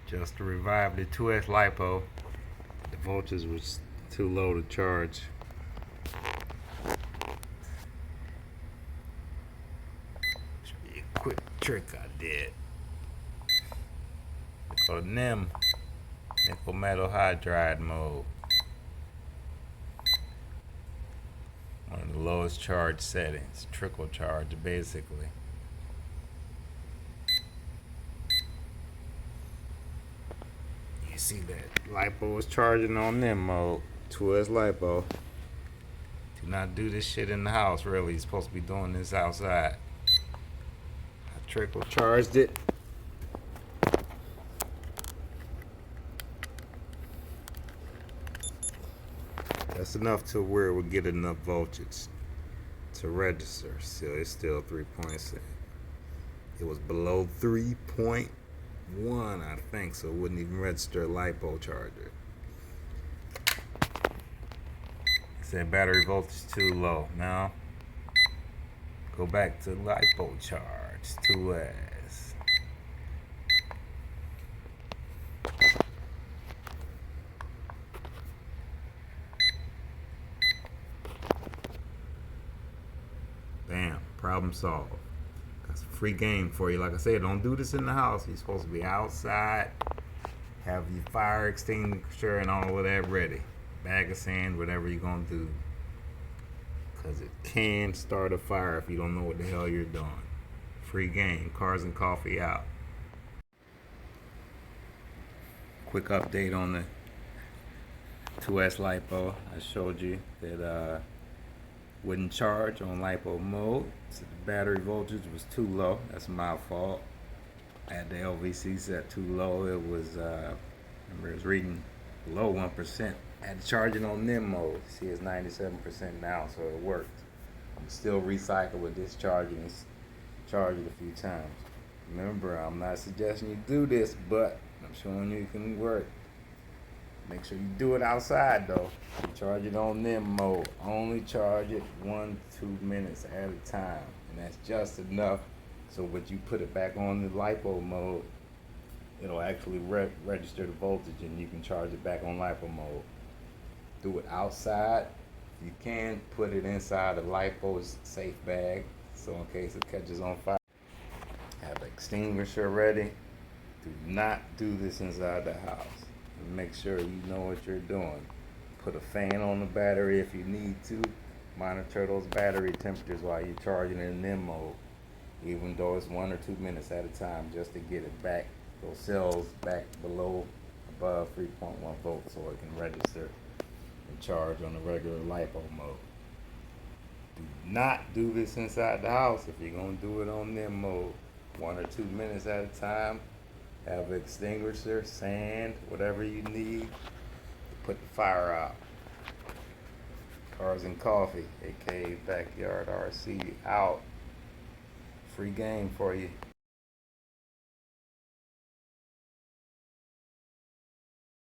Just to revive the 2S lipo. The voltage was too low to charge. Show you a quick trick I did. Go to NIM, nickel metal hydride mode. One of the lowest charge settings, trickle charge basically. You see that lipo is charging on NIM mode, 2S lipo. Do not do this shit in the house, really. You're supposed to be doing this outside. I trickle charged it. That's enough to where it would get enough voltage to register. So it's still 3.6. It was below 3.1, I think, so it wouldn't even register a lipo charger. It said battery voltage too low. Now go back to lipo charge 2S. Bam, problem solved. That's a free game for you. Like I said, don't do this in the house. You're supposed to be outside, have your fire extinguisher and all of that ready. Bag of sand, whatever you're gonna do. Because it can start a fire if you don't know what the hell you're doing. Free game. Cars and coffee out. Quick update on the 2S lipo. I showed you that wouldn't charge on lipo mode. So the battery voltage was too low. That's my fault. I had the LVC set too low. It was remember it was reading below 1%. I had to charge it on NIM mode. See, it's 97% now, so it worked. I'm still recycle with this charge it a few times. Remember, I'm not suggesting you do this, but I'm showing you it can work. Make sure you do it outside though. You charge it on NIM mode. Only charge it 1-2 minutes at a time. And that's just enough so when you put it back on the lipo mode, it'll actually register the voltage and you can charge it back on lipo mode. Do it outside. If you can, put it inside a lipo's safe bag so in case it catches on fire. Have an extinguisher ready. Do not do this inside the house. Make sure you know what you're doing. Put a fan on the battery if you need to. Monitor those battery temperatures while you're charging in NIM mode, even though it's 1 or 2 minutes at a time, just to get it back, those cells back above 3.1 volts so it can register and charge on the regular lipo mode. Do not do this inside the house if you're going to do it on NIM mode. 1 or 2 minutes at a time. Have an extinguisher, sand, whatever you need to put the fire out. Cars and Coffee, aka Backyard RC, out. Free game for you.